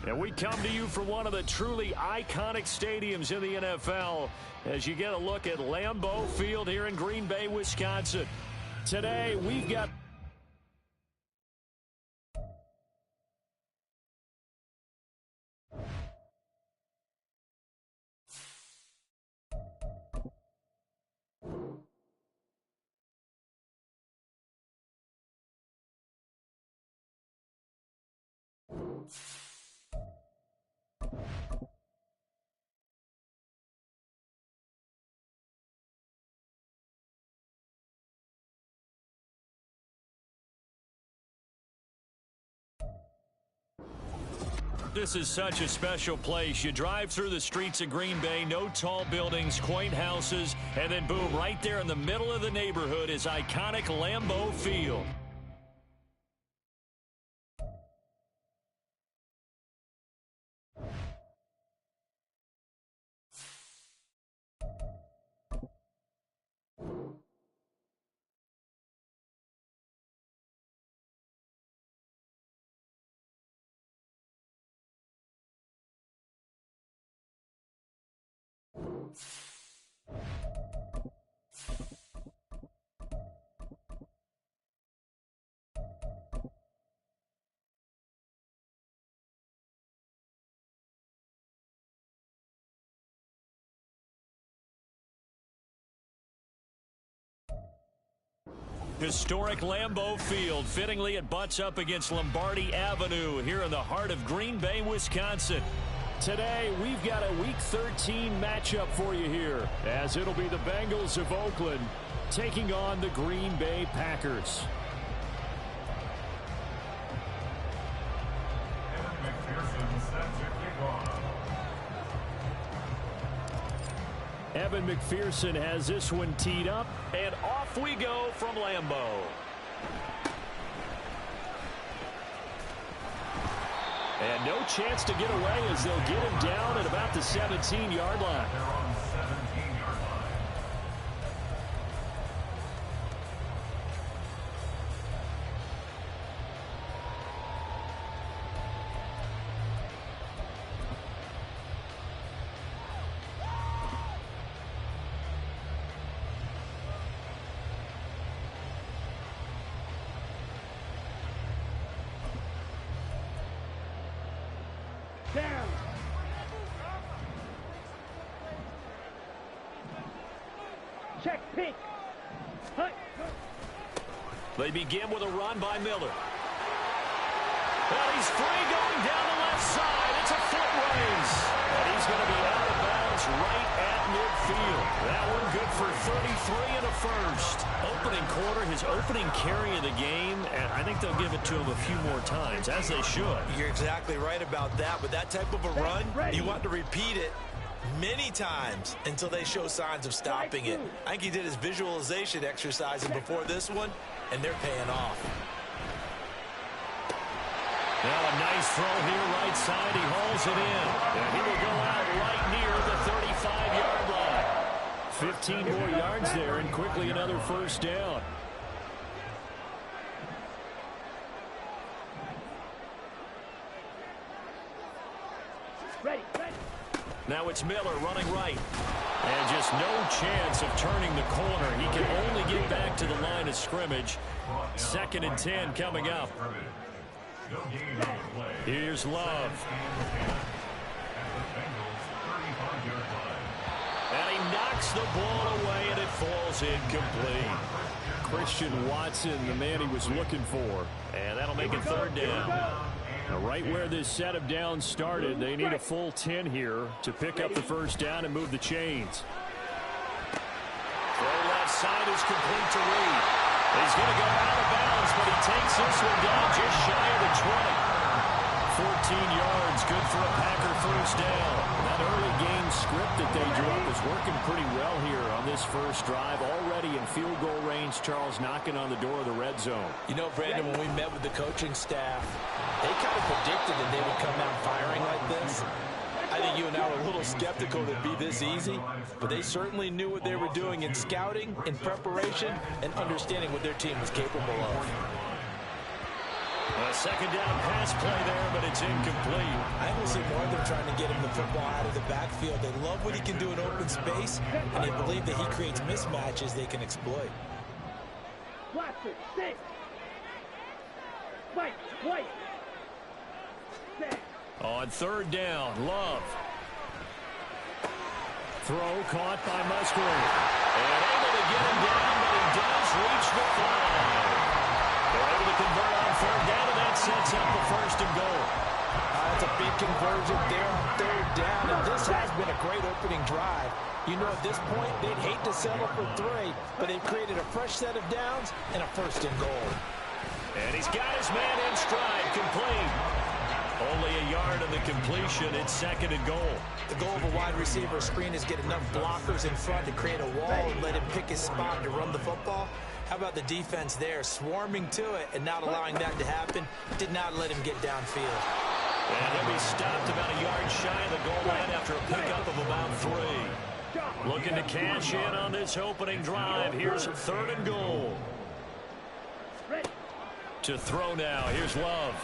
And we come to you from one of the truly iconic stadiums in the NFL as you get a look at Lambeau Field here in Green Bay, Wisconsin. Today, we've got... This is such a special place. You drive through the streets of Green Bay, no tall buildings, quaint houses, and then boom, right there in the middle of the neighborhood is iconic Lambeau Field. Historic Lambeau Field. Fittingly, it butts up against Lombardi Avenue here in the heart of Green Bay, Wisconsin. Today, we've got a Week 13 matchup for you here, as it'll be the Bengals of Oakland taking on the Green Bay Packers. Evan McPherson has this one teed up, and off we go from Lambeau. And no chance to get away as they'll get him down at about the 17-yard line. Down. Check pink. Hut. They begin with a run by Miller. And he's free going down the left side. It's a foot race. And he's going to be out of bounds right at midfield. That one good for 33 and a first. Opening quarter, his opening carry of the game, and I think they'll give it to him a few more times, as they should. You're exactly right about that, but that type of a run, you want to repeat it many times until they show signs of stopping it. I think he did his visualization exercising before this one, and they're paying off. Now a nice throw here, right side. He hauls it in. And he will go out right near the 35-yard line. 15 more yards there, and quickly another first down. Ready. Now it's Miller running right. And just no chance of turning the corner. He can only get back to the line of scrimmage. 2nd and 10 coming up. Here's Love. And he knocks the ball away, and it falls incomplete. Christian Watson, the man he was looking for. And that'll make it 3rd down. Now, right where this set of downs started, they need a full 10 here to pick up the first down and move the chains. Throw left side is complete to Reed. He's going to go out of bounds, but he takes this one down just shy of the 20. 14 yards, good for a Packer first down. That early game script that they drew up is working pretty well here on this first drive. Already in field goal range, Charles, knocking on the door of the red zone. You know, Brandon, when we met with the coaching staff, they kind of predicted that they would come out firing like this. I think you and I were a little skeptical that it'd be this easy, but they certainly knew what they were doing in scouting, in preparation, and understanding what their team was capable of. A second down pass play there, but it's incomplete. I think we'll see more of them trying to get him the football out of the backfield. They love what he can do in open space, and they believe that he creates mismatches they can exploit. Blaster, six. White. Six. On third down, Love. Throw caught by Musgrave. And able to get him down, but he does reach the flag. They're able to convert on third down, and that sets up the first and goal. That's a big conversion there on third down, and this has been a great opening drive. You know, at this point, they'd hate to settle for 3, but they've created a fresh set of downs and a first and goal. And he's got his man in stride, complete. Only a yard of the completion. It's second and goal. The goal of a wide receiver screen is get enough blockers in front to create a wall and let him pick his spot to run the football. How about the defense there, swarming to it and not allowing that to happen? Did not let him get downfield. And he'll be stopped about a yard shy of the goal line after a pickup of about 3. Looking to cash in on this opening drive. Here's third and goal. To throw now. Here's Love.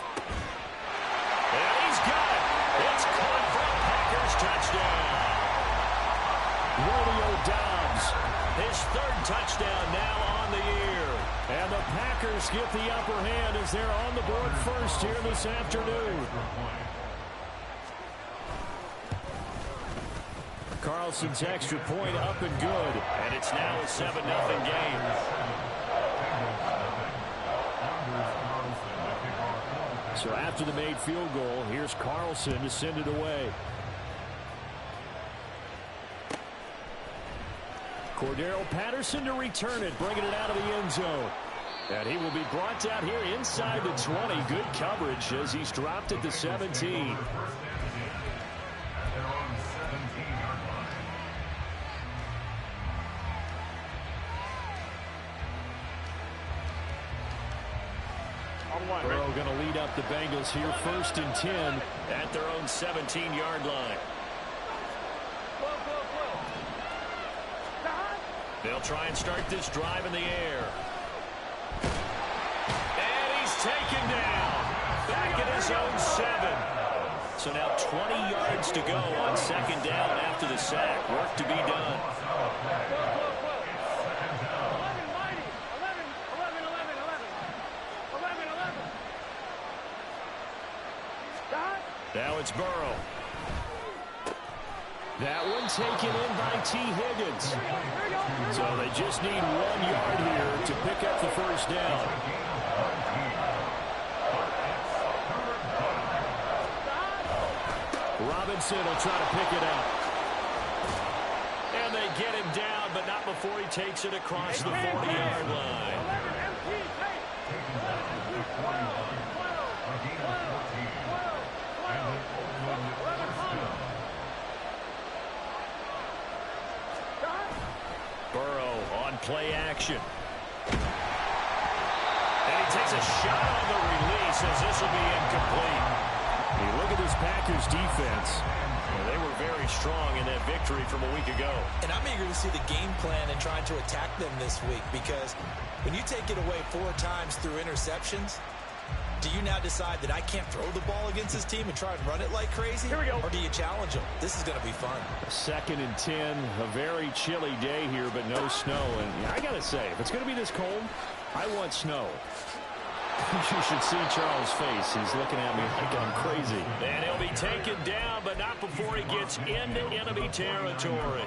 And he's got it. It's caught for a Packers touchdown. Romeo Doubs, his third touchdown now on the year. And the Packers get the upper hand as they're on the board first here this afternoon. Carlson's extra point up and good. And it's now a 7-0 game. So after the made field goal, here's Carlson to send it away. Cordero Patterson to return it, bringing it out of the end zone. And he will be brought down here inside the 20. Good coverage as he's dropped at the 17. Burrow going to lead up the Bengals here first and 10 at their own 17-yard line. They'll try and start this drive in the air. And he's taken down. Back at his own 7. So now 20 yards to go on second down after the sack. Work to be done. Now it's Burrow. That one taken in by T. Higgins. So they just need 1 yard here to pick up the first down. Robinson will try to pick it up. And they get him down, but not before he takes it across the 40-yard line. Burrow on play action. And he takes a shot on the release as this will be incomplete. You look at this Packers defense. Well, they were very strong in that victory from a week ago. And I'm eager to see the game plan and trying to attack them this week, because when you take it away 4 times through interceptions, do you now decide that I can't throw the ball against this team and try and run it like crazy? Here we go. Or do you challenge them? This is going to be fun. Second and 10, a very chilly day here, but no snow. And I got to say, if it's going to be this cold, I want snow. You should see Charles' face. He's looking at me like I'm crazy. And he'll be taken down, but not before he gets into enemy territory.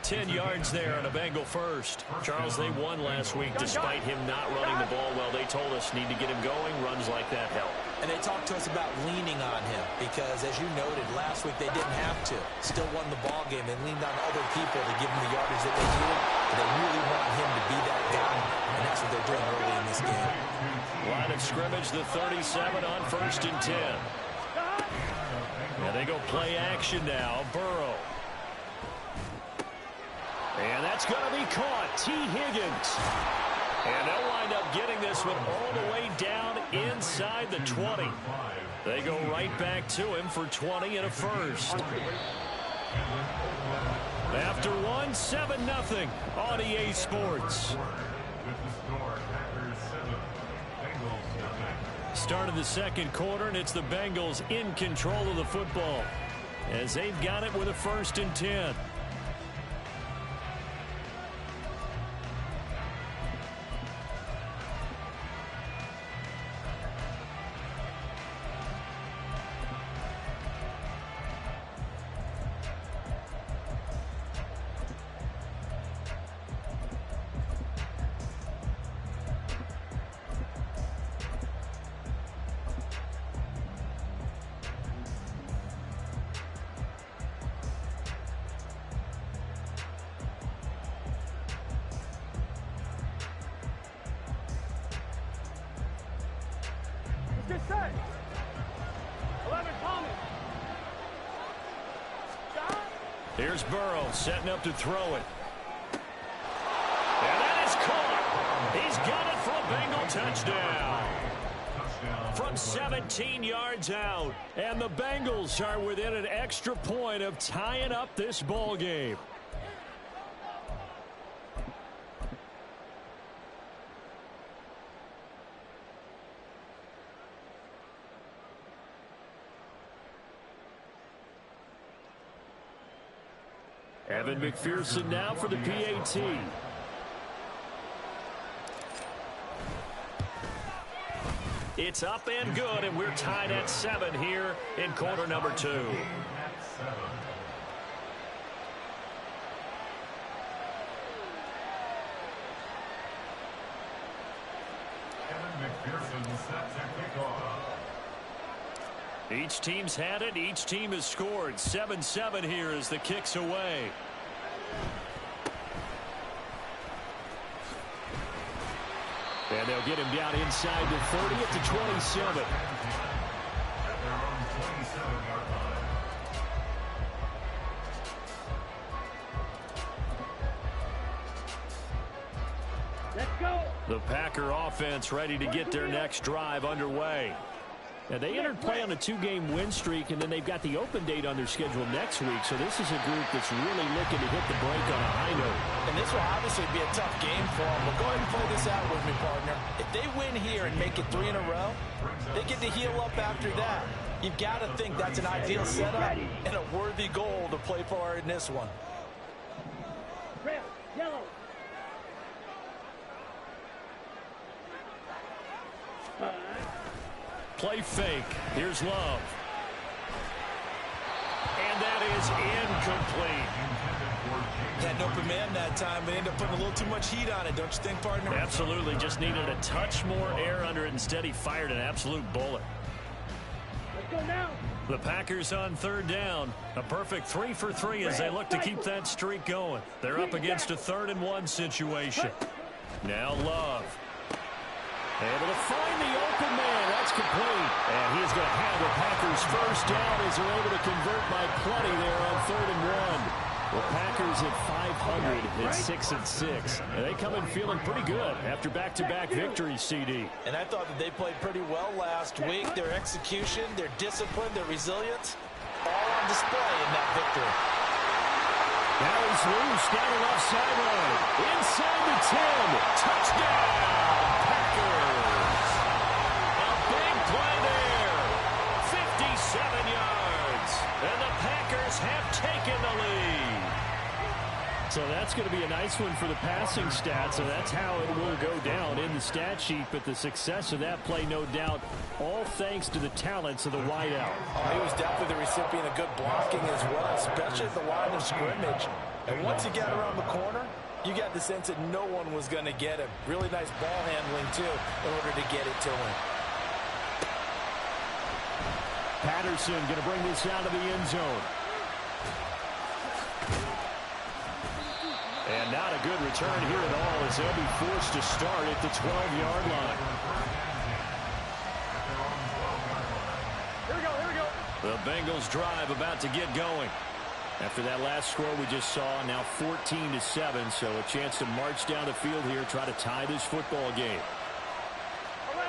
10 yards there on a Bengal first. Charles, they won last week despite him not running the ball well. They told us need to get him going. Runs like that help. And they talked to us about leaning on him because, as you noted, last week they didn't have to. Still won the ball game. They leaned on other people to give them the yardage that they needed. But they really want him to be that guy, and that's what they're doing early in this game. Line of scrimmage, the 37 on first and 10. And they go play action now. Burrow. And that's going to be caught. T. Higgins. And they'll wind up getting this one all the way down inside the 20. They go right back to him for 20 and a first. After one, 7-0 on EA Sports. Start of the second quarter, and it's the Bengals in control of the football as they've got it with a 1st and 10. Just set. 11 Thomas. Shot. Here's Burrow setting up to throw it. And that is caught. He's got it for a Bengal touchdown. From 17 yards out. And the Bengals are within an extra point of tying up this ball game. Evan McPherson now for the PAT. It's up and good, and we're tied at 7 here in quarter number 2. Each team's had it. Each team has scored. 7-7 here as the kick's away. And they'll get him down inside the 30 at the 27. Let's go. The Packer offense ready to get their next drive underway. Now, they entered play on a 2-game win streak, and then they've got the open date on their schedule next week. So this is a group that's really looking to hit the break on a high note. And this will obviously be a tough game for them. But go ahead and play this out with me, partner. If they win here and make it 3 in a row, they get to heal up after that. You've got to think that's an ideal setup and a worthy goal to play for in this one. Red, yellow. Play fake. Here's Love. And that is incomplete. Had an open man that time, but ended up putting a little too much heat on it, don't you think, partner? Absolutely. Just needed a touch more air under it. Instead, he fired an absolute bullet. Let's go now. The Packers on 3rd down. A perfect 3 for 3 as they look to keep that streak going. They're up against a 3rd and 1 situation. Now Love. Able to find the open man. That's complete. And he's going to have the Packers 1st down as they're able to convert by plenty there on 3rd and 1. The Packers at 500 at 6-6. And they come in feeling pretty good after back-to-back victories, CD. And I thought that they played pretty well last week. Their execution, their discipline, their resilience, all on display in that victory. Now he's loose down the left sideline. Inside the 10. Touchdown, Packers. A big play there. 57 yards. And the Packers have taken the lead. So that's going to be a nice one for the passing stats, and that's how it will go down in the stat sheet. But the success of that play, no doubt, all thanks to the talents of the wideout. Oh, he was definitely the recipient of good blocking as well, especially at the line of scrimmage. And once he got around the corner, you got the sense that no one was going to get him. Really nice ball handling, too, in order to get it to him. Patterson going to bring this out of the end zone. And not a good return here at all as they'll be forced to start at the 12-yard line. Here we go, here we go. The Bengals drive about to get going. After that last score we just saw, now 14-7, so a chance to march down the field here, try to tie this football game. 11.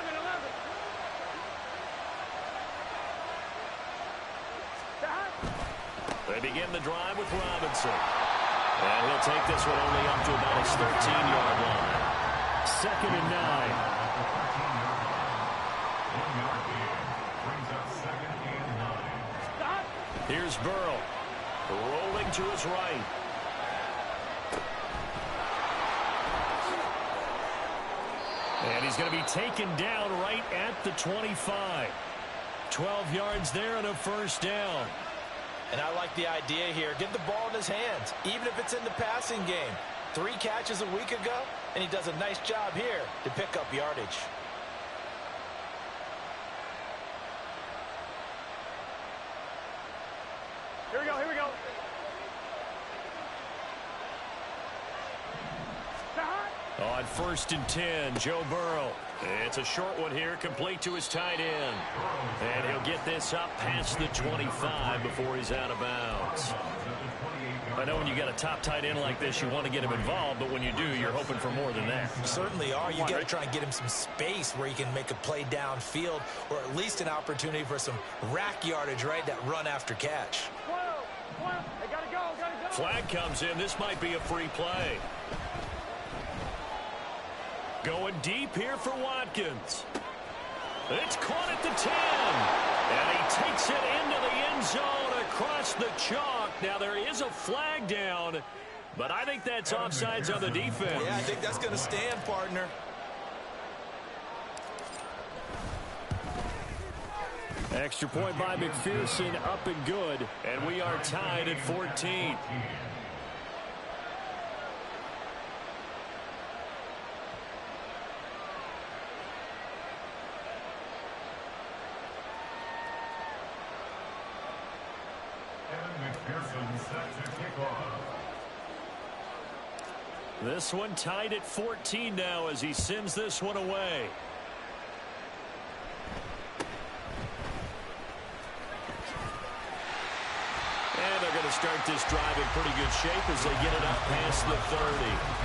They begin the drive with Robinson. And he'll take this one only up to about his 13-yard line. 2nd and 9. Here's Burrow. Rolling to his right. And he's going to be taken down right at the 25. 12 yards there and a first down. And I like the idea here. Get the ball in his hands, even if it's in the passing game. 3 catches a week ago, and he does a nice job here to pick up yardage. Here we go, here we go. On 1st and 10, Joe Burrow. It's a short one here, complete to his tight end. And he'll get this up past the 25 before he's out of bounds. I know when you got a top tight end like this, you want to get him involved, but when you do, you're hoping for more than that. You certainly are. You got to try and get him some space where he can make a play downfield, or at least an opportunity for some rack yardage, right? That run after catch. They gotta go, gotta go. Flag comes in. This might be a free play. Going deep here for Watkins. It's caught at the 10. And he takes it into the end zone across the chalk. Now there is a flag down, but I think that's offsides on the defense. Yeah, I think that's going to stand, partner. Extra point by McPherson, up and good. And we are tied at 14. This one tied at 14 now as he sends this one away. And they're going to start this drive in pretty good shape as they get it up past the 30.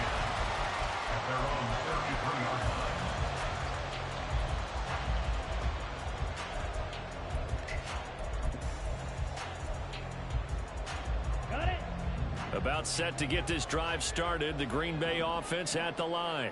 About set to get this drive started. The Green Bay offense at the line.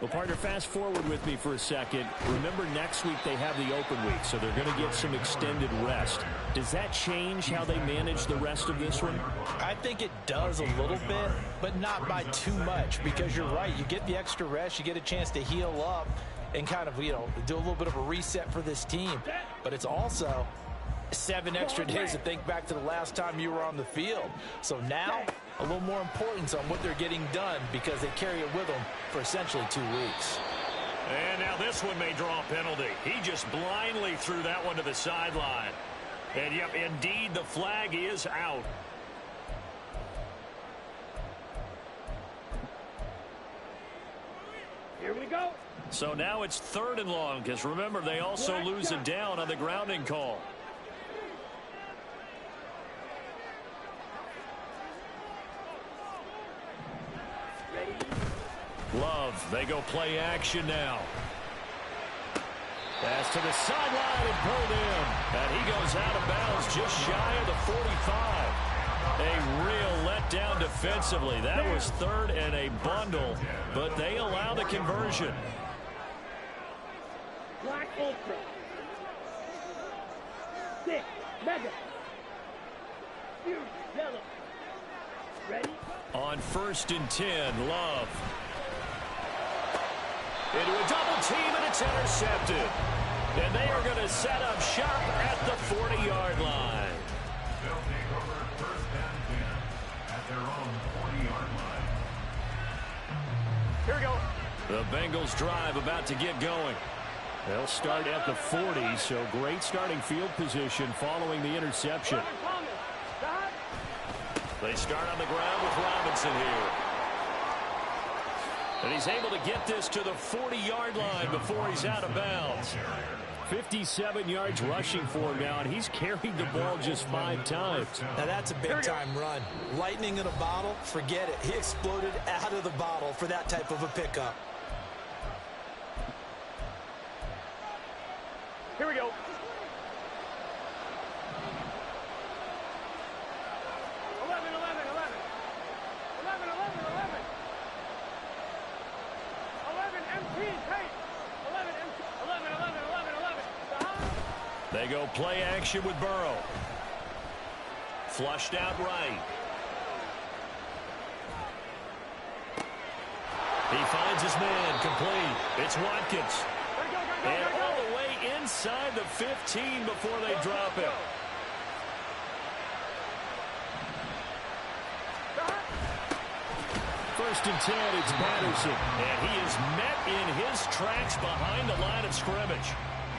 Well, partner, fast forward with me for a second. Remember, next week they have the open week, so they're going to get some extended rest. Does that change how they manage the rest of this one? I think it does a little bit, but not by too much, because you're right. You get the extra rest. You get a chance to heal up and kind of, do a little bit of a reset for this team. But it's also 7 extra days to think back to the last time you were on the field. So now, a little more importance on what they're getting done because they carry it with them for essentially 2 weeks. And now this one may draw a penalty. He just blindly threw that one to the sideline. And, yep, indeed, the flag is out. Here we go. So now it's 3rd and long because, remember, they also lose a down on the grounding call. Love, they go play action now. Pass to the sideline and pulled in. And he goes out of bounds just shy of the 45. A real letdown defensively. That was 3rd and a bundle, but they allow the conversion. Black Ultra. 6, Mega. Huge, yellow. Ready? On 1st and 10, Love. Into a double team, and it's intercepted. And they are going to set up shop at the 40-yard line. They'll take over 1st and 10 at their own 40-yard line. Here we go. The Bengals drive about to get going. They'll start at the 40, so great starting field position following the interception. They start on the ground with Robinson here. And he's able to get this to the 40-yard line before he's out of bounds. 57 yards rushing for him now, and he's carried the ball just 5 times. Now that's a big-time run. Lightning in a bottle, forget it. He exploded out of the bottle for that type of a pickup. Here we go. 11, 11, 11. 11, 11, 11. 11 MT tape. 11 MT. 11, 11, 11, 11. They go play action with Burrow. flushed out right. He finds his man complete. It's Watkins. And all the way inside the 15 before they drop it. First and 10, it's Patterson. And he is met in his tracks behind the line of scrimmage.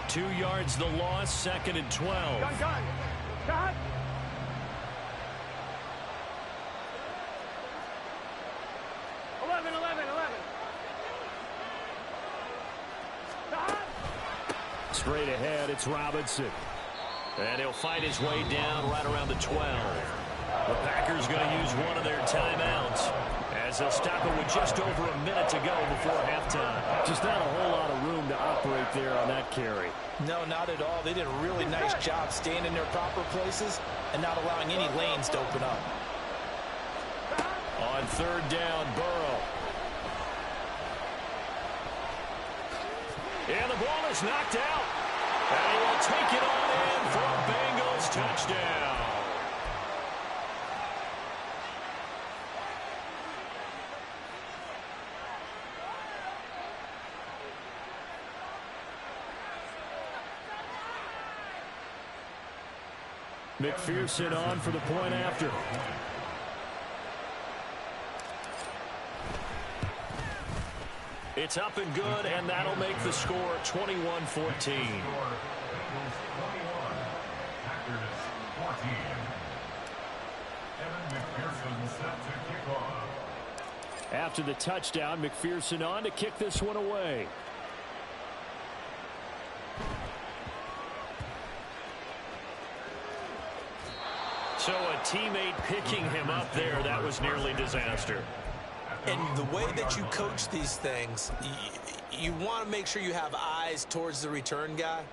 2 yards the loss, 2nd and 12. Gun. Cut. Straight ahead, it's Robinson. And he'll fight his way down right around the 12. The Packers going to use one of their timeouts as they'll stop it with just over a minute to go before halftime. Just not a whole lot of room to operate there on that carry. No, not at all. They did a really nice job staying in their proper places and not allowing any lanes to open up. On 3rd down, Burrow. And the ball is knocked out. And he will take it on in for a Bengals touchdown. McPherson on for the point after. It's up and good, and that'll make the score 21-14. After the touchdown, McPherson on to kick this one away. So a teammate picking him up there, that was nearly disaster. And the way that you coach these things, you want to make sure you have eyes towards the return guy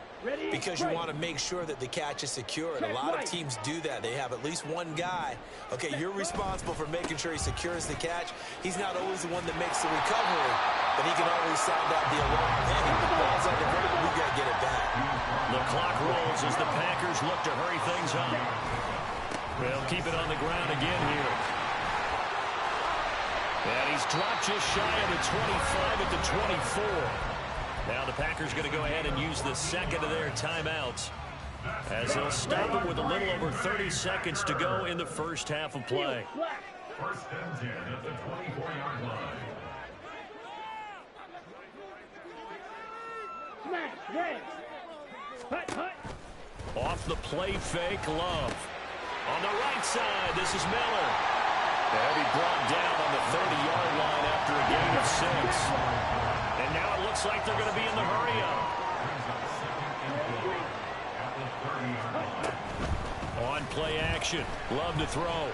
because you want to make sure that the catch is secure. And a lot of teams do that. They have at least one guy. Okay, you're responsible for making sure he secures the catch. He's not always the one that makes the recovery, but he can always sound out the alarm. Hey, the ball's on the vertical. We got to get it back. The clock rolls as the Packers look to hurry things up. They'll keep it on the ground again here. And he's dropped just shy of the 25 at the 24. Now the Packers going to go ahead and use the second of their timeouts as they'll stop it with a little over 30 seconds to go in the first half of play. First and 10 at the 24-yard line. Off the play fake, Love. On the right side, this is Miller. And he brought down on the 30-yard line after a gain of 6. And now it looks like they're going to be in the hurry-up. On play action, Love to throw.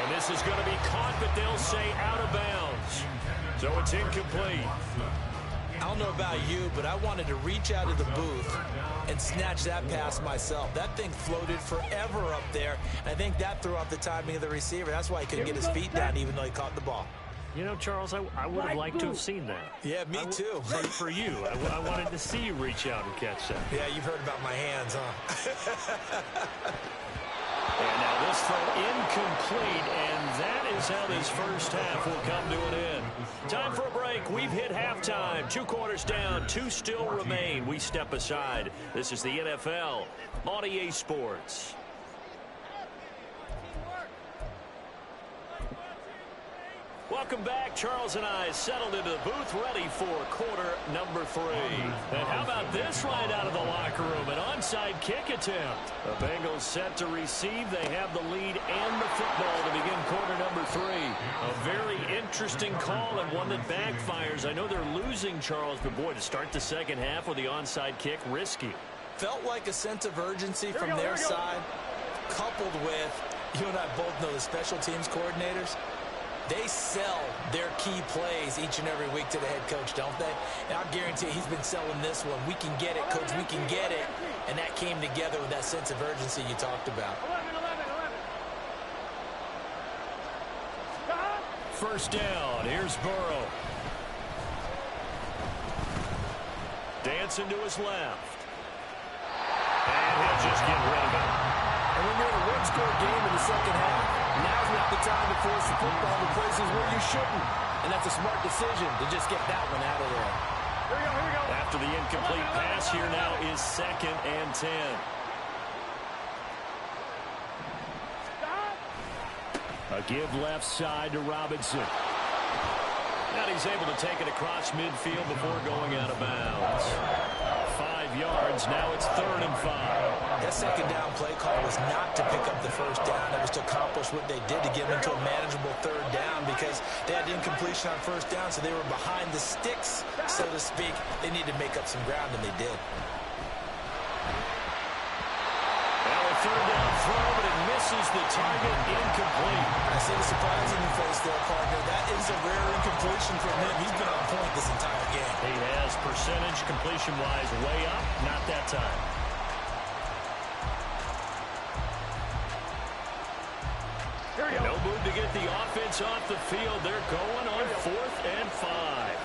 And this is going to be caught, but they'll say out of bounds. So it's incomplete. I don't know about you, but I wanted to reach out of the booth and snatch that pass myself. That thing floated forever up there. I think that threw off the timing of the receiver. That's why he couldn't get his feet down even though he caught the ball. You know, Charles, I would have liked to have seen that. Yeah, me too. For you. I wanted to see you reach out and catch that. Yeah, you've heard about my hands, huh? And now this throw incomplete, and that is how this first half will come to an end. Time for a break. We've hit halftime. 2 quarters down, 2 still remain. We step aside. This is the NFL on EA Sports. Welcome back. Charles and I settled into the booth ready for quarter number 3. And how about this right out of the locker room? An onside kick attempt. The Bengals set to receive. They have the lead and the football to begin quarter number 3. A very interesting call and one that backfires. I know they're losing, Charles, but boy, to start the second half with the onside kick, risky. Felt like a sense of urgency from their side, coupled with, you and I both know the special teams coordinators. They sell their key plays each and every week to the head coach, don't they? And I guarantee he's been selling this one. We can get it, coach, we can get it. And that came together with that sense of urgency you talked about. 11. First down, here's Burrow. Dancing to his left. And he'll just get rid of it. high-score game in the second half. Now's not the time to force the football to places where you shouldn't. And that's a smart decision to just get that one out of there. Here we go. After the incomplete pass, here now is 2nd and 10. A give left side to Robinson. And he's able to take it across midfield before going out of bounds. 5 yards. Now it's 3rd and 5. That second down play call was not to pick up the first down. It was to accomplish what they did to get them into a manageable 3rd down because they had incompletion on first down, so they were behind the sticks, so to speak. They needed to make up some ground, and they did. Now a 3rd down throw, but it misses the target, incomplete. I see the surprise in your face there, partner. That is a rare incompletion from him. He's been on point this entire game. He has percentage completion-wise way up, not that time. No move to get the offense off the field. They're going on 4th and 5.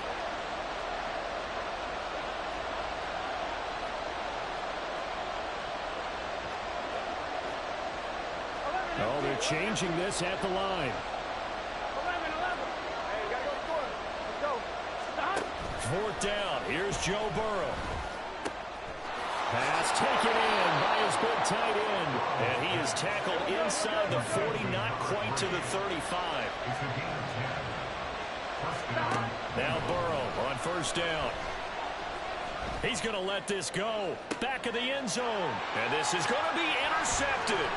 Oh, they're changing this at the line. 11. Hey, you got to go score. Let's go. Stop. 4th down. Here's Joe Burrow. Pass taken in by his big tight end. And he is tackled inside the 40, not quite to the 35. Now Burrow on 1st down. He's going to let this go. Back of the end zone. And this is going to be intercepted.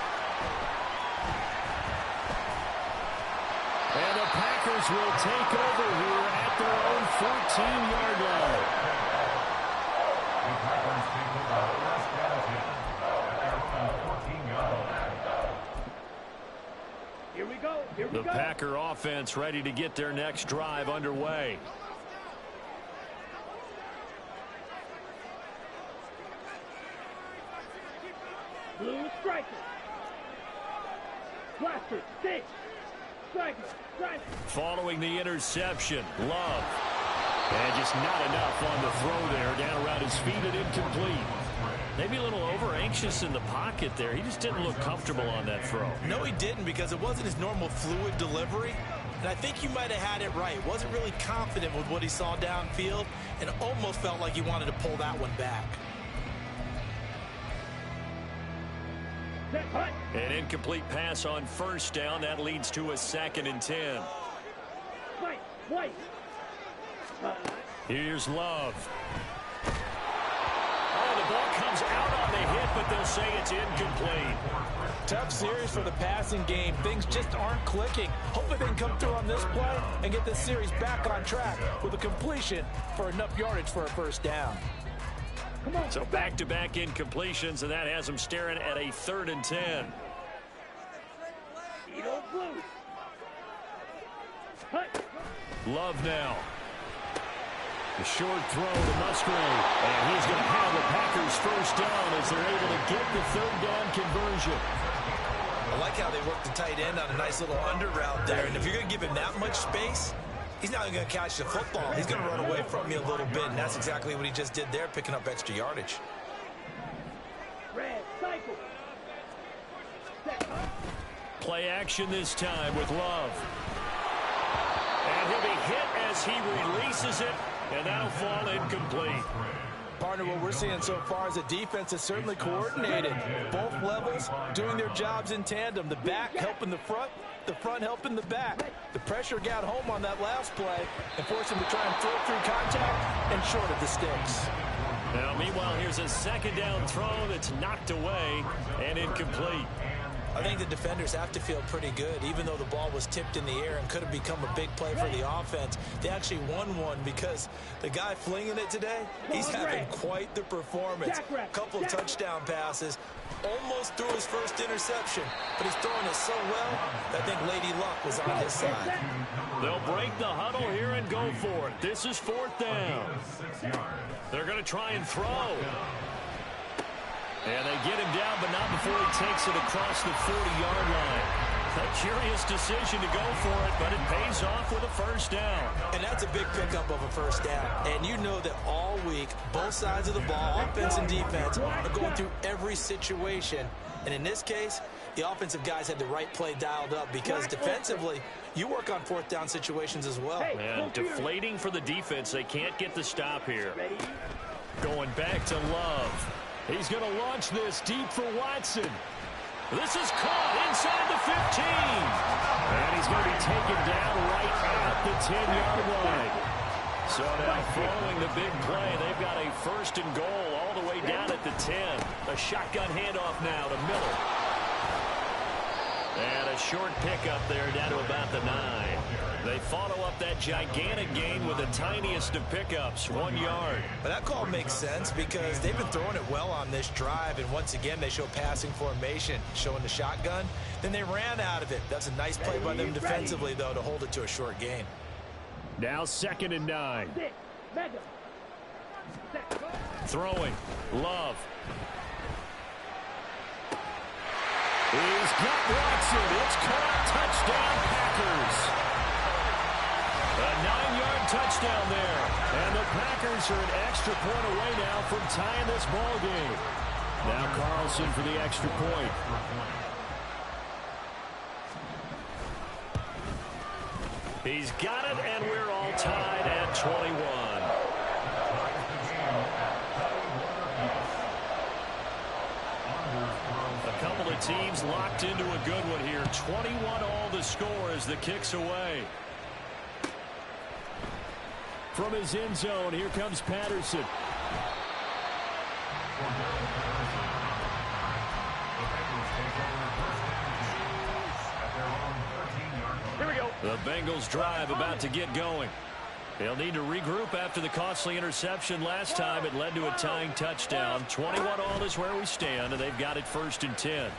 And the Packers will take over here at their own 14-yard line. The Packers take over first and 10 at their own 14-yard line. Here we go. The Packer offense ready to get their next drive underway. Blue striker. Blaster. Stick. Striker. Following the interception, Love. And just not enough on the throw there. Down around his feet and incomplete. Maybe a little over-anxious in the pocket there. He just didn't look comfortable on that throw. No, he didn't, because it wasn't his normal fluid delivery. And I think you might have had it right. Wasn't really confident with what he saw downfield and almost felt like he wanted to pull that one back. An incomplete pass on 1st down. That leads to a 2nd and 10. White. Here's Love. Oh, the ball comes out on the hit, but they'll say it's incomplete. Tough series for the passing game. Things just aren't clicking. Hopefully they can come through on this play and get this series back on track with a completion for enough yardage for a 1st down. So back-to-back incompletions, and that has him staring at a 3rd and 10. Love now. The short throw to Musgrave, and he's going to have the Packers 1st down as they're able to get the 3rd down conversion. I like how they work the tight end on a nice little under route there, and if you're going to give him that much space, he's not going to catch the football. He's going to run away from you a little bit, and that's exactly what he just did there, picking up extra yardage. Red cycle. Play action this time with Love. And he'll be hit as he releases it, and that'll fall incomplete. Partner, what we're seeing so far is the defense is certainly coordinated. Both levels doing their jobs in tandem. The back helping the front helping the back. The pressure got home on that last play and forced him to try and throw through contact and short of the sticks. Now, meanwhile, here's a 2nd down throw that's knocked away and incomplete. I think the defenders have to feel pretty good, even though the ball was tipped in the air and could have become a big play for the offense. They actually won one because the guy flinging it today, he's having quite the performance. Couple touchdown passes, almost threw his 1st interception, but he's throwing it so well that I think Lady Luck was on his side. They'll break the huddle here and go for it. This is 4th down. They're going to try and throw. And they get him down, but not before he takes it across the 40-yard line. A curious decision to go for it, but it pays off with a first down. And that's a big pickup of a first down. And you know that all week, both sides of the ball, offense and defense, are going through every situation. And in this case, the offensive guys had the right play dialed up because defensively, you work on fourth down situations as well. And deflating for the defense. They can't get the stop here. Going back to Love. He's going to launch this deep for Watson. This is caught inside the 15. And he's going to be taken down right at the 10-yard line. So now following the big play, they've got a first and goal all the way down at the 10. A shotgun handoff now to Miller. And a short pickup there down to about the 9. They follow up that gigantic gain with the tiniest of pickups, 1 yard. But that call makes sense because they've been throwing it well on this drive, and once again they show passing formation, showing the shotgun. Then they ran out of it. That's a nice play by them defensively, though, to hold it to a short gain. Now 2nd and 9. Throwing. Love. He's got Watson. It's caught. Touchdown, Packers. A 9-yard touchdown there. And the Packers are an extra point away now from tying this ball game. Now Carlson for the extra point. He's got it, and we're all tied at 21. A couple of teams locked into a good one here. 21 all the score as the kick's away. From his end zone, here comes Patterson. Here we go. The Bengals drive about to get going. They'll need to regroup after the costly interception last time. It led to a tying touchdown. 21 all is where we stand, and they've got it 1st and 10.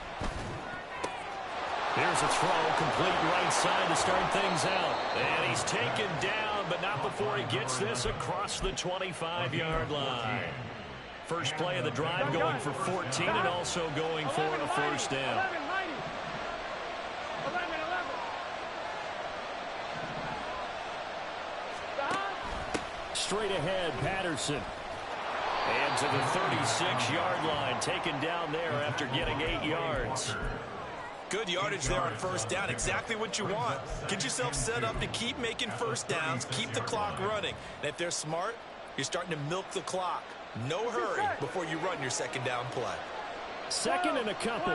Here's a throw, complete right side to start things out. And he's taken down, but not before he gets this across the 25-yard line. First play of the drive going for 14 and also going for a first down. 11. Straight ahead, Patterson. And to the 36-yard line, taken down there after getting 8 yards. Good yardage there on first down. Exactly what you want. Get yourself set up to keep making first downs, keep the clock running. And if they're smart, you're starting to milk the clock. No hurry before you run your second down play. 2nd and a couple.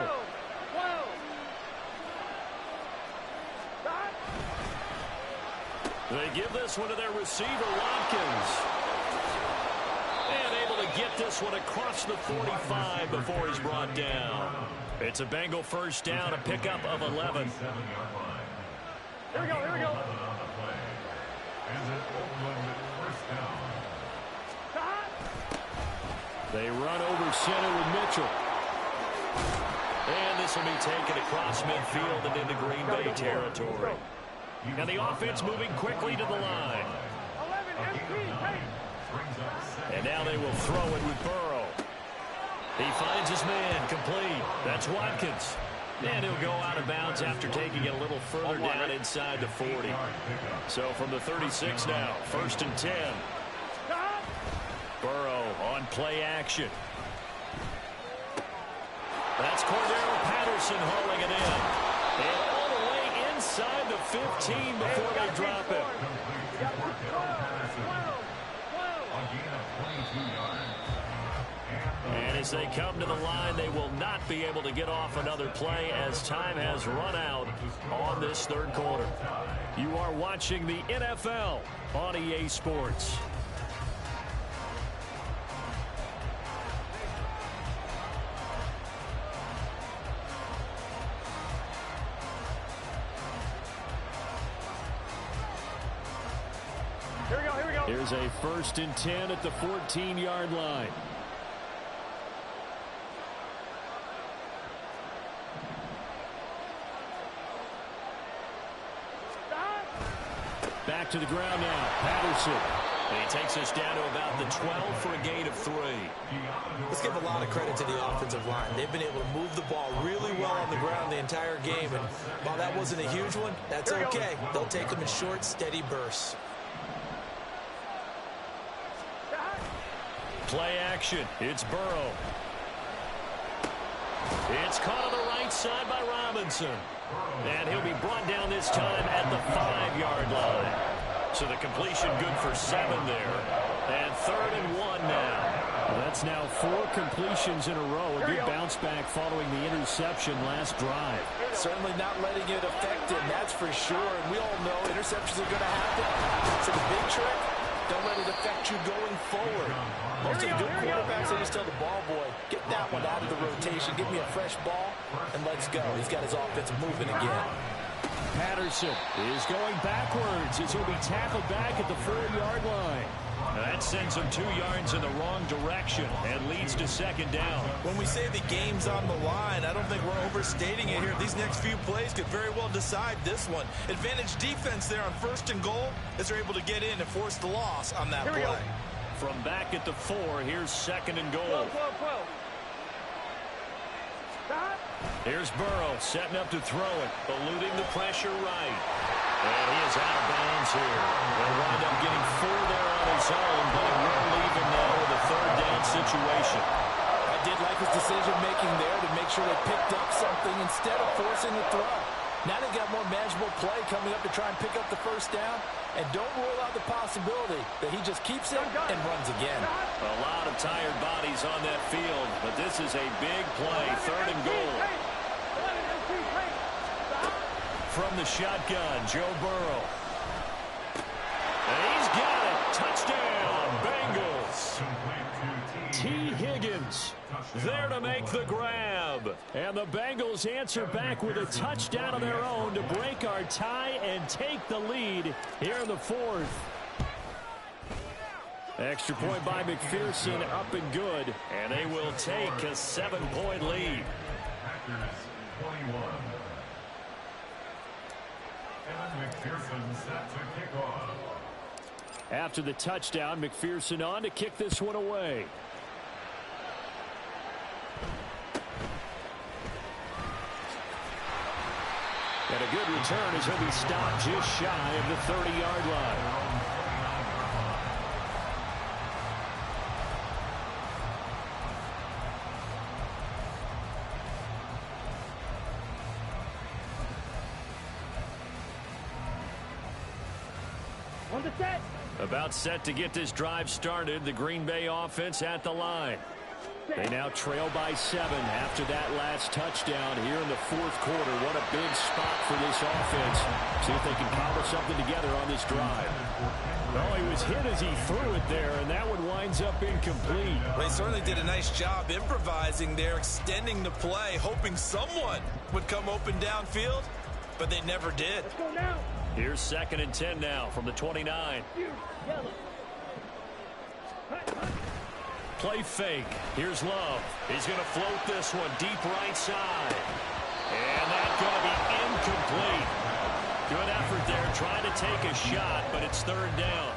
They give this one to their receiver, Watkins. And able to get this one across the 45 before he's brought down. It's a Bengal first down, a pickup of 11. Here we go. They run over center with Mitchell. And this will be taken across midfield and into Green Bay territory. And the offense moving quickly to the line. 11 MP. And now they will throw it with Burrow. He finds his man, complete. That's Watkins. And he'll go out of bounds after taking it a little further down inside the 40. So from the 36 now, 1st and 10. Burrow on play action. That's Cordero Patterson hauling it in. And all the way inside the 15 before they drop it. And as they come to the line, they will not be able to get off another play as time has run out on this 3rd quarter. You are watching the NFL on EA Sports. Here we go. Here's a 1st and 10 at the 14-yard line. Back to the ground now. Patterson. And he takes us down to about the 12 for a gain of 3. Let's give a lot of credit to the offensive line. They've been able to move the ball really well on the ground the entire game. And while that wasn't a huge one, that's okay. They'll take them in short, steady bursts. Play action. It's Burrow. It's caught on the right side by Robinson. And he'll be brought down this time at the 5-yard line. So the completion good for 7 there. And 3rd and 1 now. Well, that's now 4 completions in a row. A good bounce back following the interception last drive. Certainly not letting it affect him, that's for sure. And we all know interceptions are going to happen. So the big trick, don't let it affect you going forward. Most of the good quarterbacks, they just tell the ball boy, get that one out of the rotation, give me a fresh ball, and let's go. He's got his offense moving again. Patterson is going backwards as he'll be tackled back at the 4-yard line. That sends him 2 yards in the wrong direction and leads to 2nd down. When we say the game's on the line, I don't think we're overstating it here. These next few plays could very well decide this one. Advantage defense there on 1st and goal as they're able to get in and force the loss on that play. From back at the 4, here's 2nd and goal. Here's Burrow setting up to throw it, eluding the pressure right. And he is out of bounds here. He'll wind up getting 4 there on his own, but it will leave him now with a 3rd down situation. I did like his decision-making there to make sure they picked up something instead of forcing the throw. Now they've got more manageable play coming up to try and pick up the 1st down. And don't rule out the possibility that he just keeps it and runs again. A lot of tired bodies on that field, but this is a big play, 3rd and goal. From the shotgun, Joe Burrow. And he's got it. Touchdown, Bengals. T. Higgins there to make the grab. And the Bengals answer back with a touchdown of their own to break our tie and take the lead here in the 4th. Extra point by McPherson, up and good. And they will take a 7-point lead. Packers 21. Evan McPherson set to kick off. After the touchdown, McPherson on to kick this one away. And a good return as he'll be stopped just shy of the 30-yard line. About set to get this drive started. The Green Bay offense at the line. They now trail by 7 after that last touchdown here in the 4th quarter. What a big spot for this offense. See if they can cobble something together on this drive. Well, he was hit as he threw it there, and that one winds up incomplete. They certainly did a nice job improvising there, extending the play, hoping someone would come open downfield, but they never did. Let's go now. Here's 2nd and 10 now from the 29. Play fake. Here's Love. He's going to float this one deep right side. And that's going to be incomplete. Good effort there, trying to take a shot, but it's 3rd down.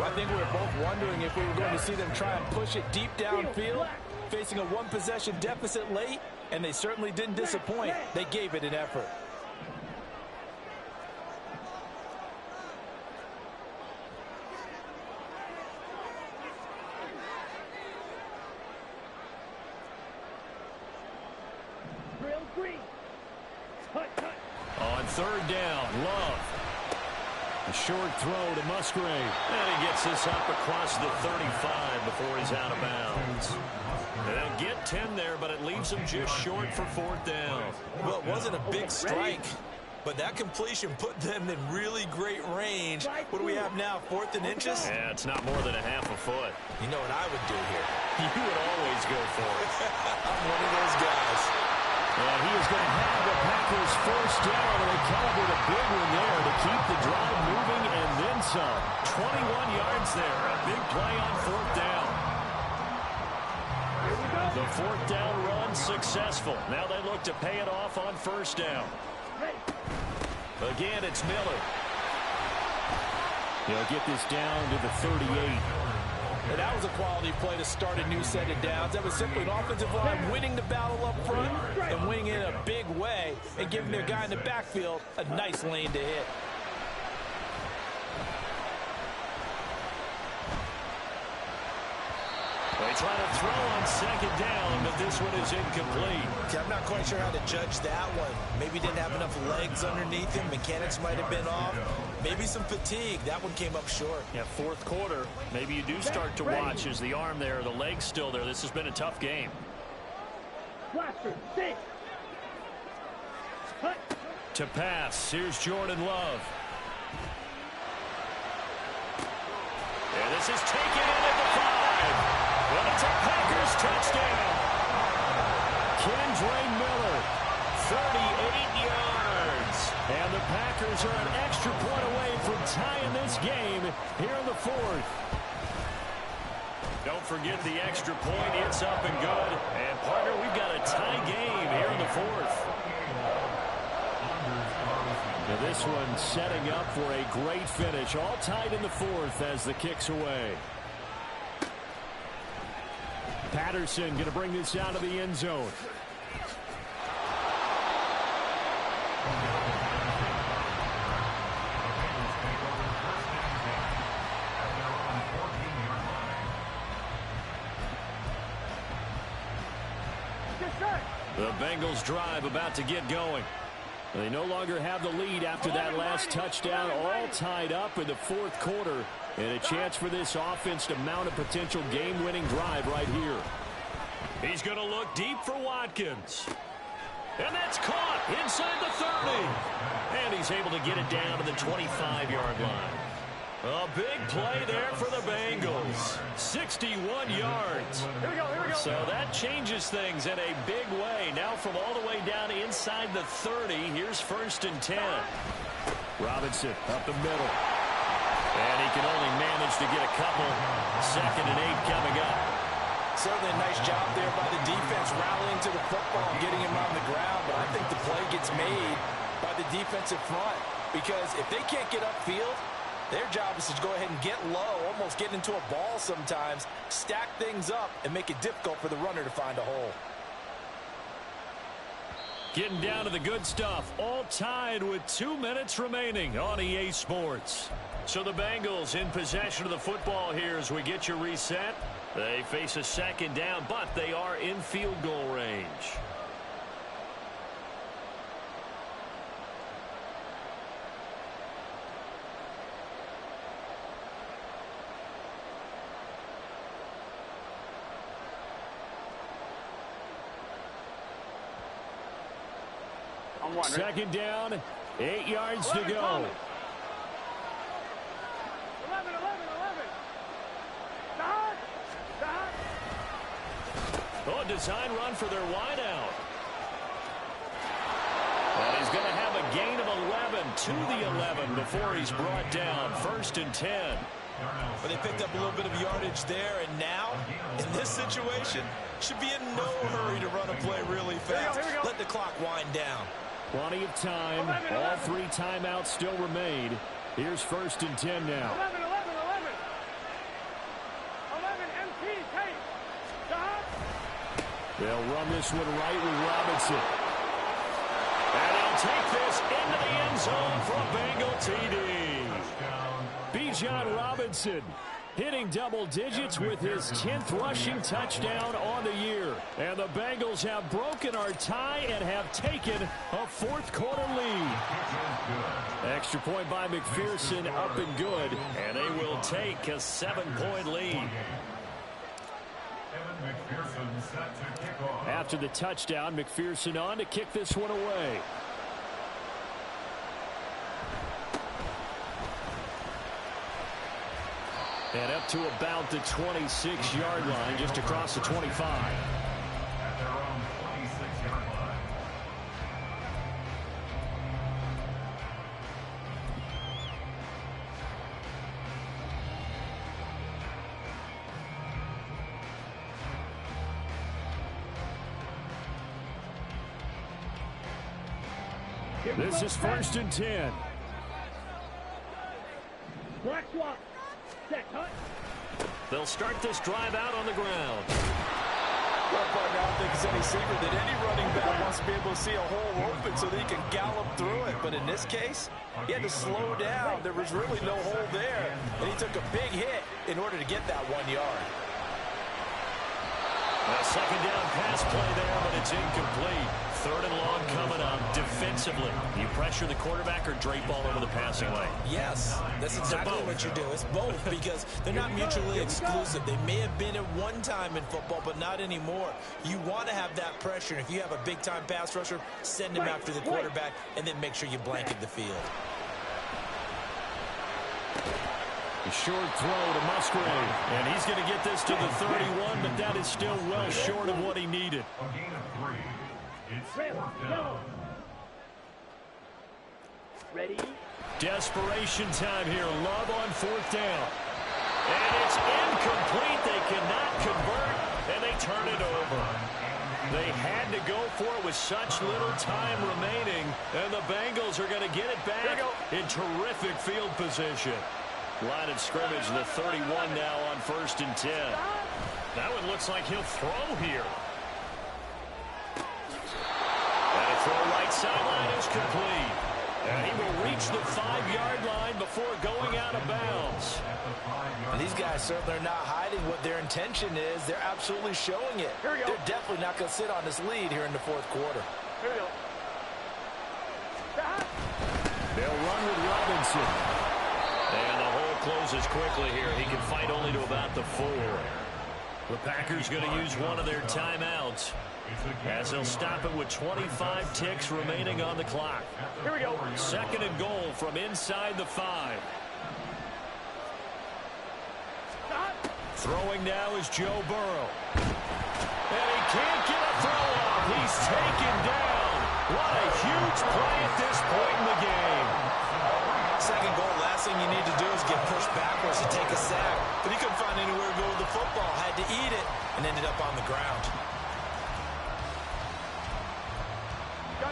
I think we were both wondering if we were going to see them try and push it deep downfield, facing a 1-possession deficit late, and they certainly didn't disappoint. They gave it an effort. On 3rd down, Love. A short throw to Musgrave. And he gets this up across the 35 before he's out of bounds. They'll get 10 there, but it leaves him just short for 4th down. Well, it wasn't a big strike, but that completion put them in really great range. What do we have now, 4th and inches? Yeah, it's not more than a half a foot. You know what I would do here? You would always go for it. I'm one of those guys. And he is going to have the Packers 1st down, and they celebrate a big one there to keep the drive moving and then some. 21 yards there, a big play on 4th down. The 4th down run successful. Now they look to pay it off on 1st down. Again, it's Miller. He'll get this down to the 38. And that was a quality play to start a new set of downs. That was simply an offensive line winning the battle up front and winning in a big way and giving their guy in the backfield a nice lane to hit. They try to throw on second down, but this one is incomplete. See, I'm not quite sure how to judge that one. Maybe didn't have enough legs underneath him. Mechanics might have been off. Maybe some fatigue. That one came up short. Yeah, fourth quarter. Maybe you do start to watch as the arm there, the leg's still there. This has been a tough game. To pass, here's Jordan Love. And this is taken in at the 5. And it's a Packers touchdown. Kendre Miller, 38 yards. And the Packers are an extra point away from tying this game here in the fourth. Don't forget the extra point. It's up and good. And, partner, we've got a tie game here in the fourth. Now this one setting up for a great finish. All tied in the fourth as the kick's away. Patterson going to bring this out of the end zone. The Bengals drive about to get going. They no longer have the lead after that last touchdown, all tied up in the fourth quarter. And a chance for this offense to mount a potential game-winning drive right here. He's going to look deep for Watkins. And that's caught inside the 30. And he's able to get it down to the 25-yard line. A big play there for the Bengals. 61 yards. Here we go, here we go. So that changes things in a big way. Now from all the way down inside the 30, here's 1st and 10. Robinson up the middle. And he can only manage to get a couple. 2nd and 8 coming up. Certainly a nice job there by the defense rallying to the football and getting him on the ground. But I think the play gets made by the defensive front. Because if they can't get upfield, their job is to go ahead and get low, almost get into a ball sometimes, stack things up, and make it difficult for the runner to find a hole. Getting down to the good stuff. All tied with 2 minutes remaining on EA Sports. So the Bengals in possession of the football here as we get your reset. They face a 2nd down, but they are in field goal range. Second down, 8 yards to go. 11. Oh, design run for their wideout. And he's going to have a gain of 11 to the 11 before he's brought down. 1st and 10. But they picked up a little bit of yardage there, and now, in this situation, should be in no hurry to run a play really fast. Here we go. Let the clock wind down. Plenty of time. All 3 timeouts still remain. Here's 1st and 10 now. 11, MT, take. They'll run this one right with Robinson. And he'll take this into the end zone for a Bengal TD. Bijan Robinson hitting double digits with his 10th rushing touchdown on the year. And the Bengals have broken our tie and have taken a fourth quarter lead. Extra point by McPherson up and good. And they will take a 7-point lead. After the touchdown, McPherson on to kick this one away. And up to about the 26-yard line, just across the 25. At their own 26-yard line. This is 1st and 10. Black swap. Set, cut. They'll start this drive out on the ground. Well, partner, I don't think it's any secret that any running back wants to be able to see a hole open so that he can gallop through it. But in this case, he had to slow down. There was really no hole there, and he took a big hit in order to get that 1 yard. A second down pass play there, but it's incomplete. Third and long coming up. Defensively, you pressure the quarterback or drape all over the passing lane? Yes, that's exactly what you do. It's both because they're not mutually exclusive. They may have been at one time in football, but not anymore. You want to have that pressure. If you have a big-time pass rusher, send him after the quarterback, and then make sure you blanket the field. A short throw to Musgrave, and he's going to get this to the 31, but that is still well short of what he needed. A gain of 3. It's 4th down. Ready? Desperation time here. Love on 4th down. And it's incomplete. They cannot convert, and they turn it over. They had to go for it with such little time remaining, and the Bengals are going to get it back in terrific field position. Line of scrimmage, the 31 now on 1st and 10. That one looks like he'll throw here. And a throw right sideline is complete. And he will reach the 5-yard line before going out of bounds. And these guys certainly are not hiding what their intention is. They're absolutely showing it. They're definitely not going to sit on this lead here in the 4th quarter. Here we go. They'll run with Robinson. And the hole closes quickly here. He can fight only to about the 4. The Packers going to use one of their timeouts as they'll stop it with 25 ticks remaining on the clock. Here we go. 2nd and goal from inside the 5. Throwing now is Joe Burrow. And he can't get a throw off. He's taken down. What a huge play at this point in the game. 2nd goal, last thing you need to do is get pushed backwards to take a sack. But he couldn't find anywhere to go with the football. Had to eat it and ended up on the ground.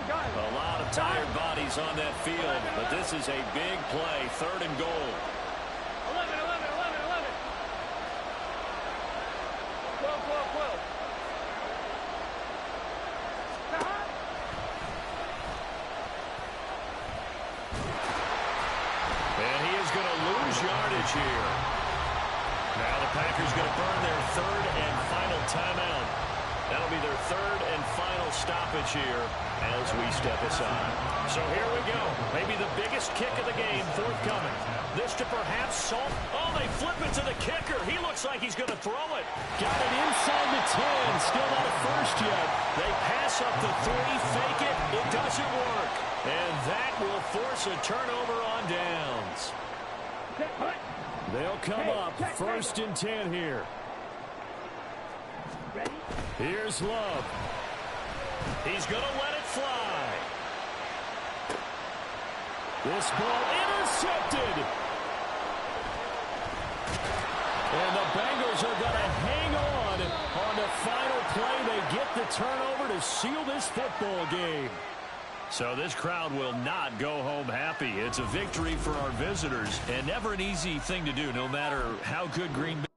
A lot of tired bodies on that field, but this is a big play. 3rd and goal. 11, 11, 11, 11. 12, 12, 12. And he is going to lose yardage here. Now the Packers going to burn their 3rd and final timeout. That'll be their 3rd and final stoppage here as we step aside. So here we go. Maybe the biggest kick of the game forthcoming. This to perhaps salt. Oh, they flip it to the kicker. He looks like he's going to throw it. Got it inside the 10. Still not a first yet. They pass up the 3, fake it. It doesn't work. And that will force a turnover on downs. They'll come up 1st and 10 here. Ready? Here's Love. He's going to let it fly. This ball intercepted. And the Bengals are going to hang on the final play. They get the turnover to seal this football game. So this crowd will not go home happy. It's a victory for our visitors, and never an easy thing to do, no matter how good Green Bay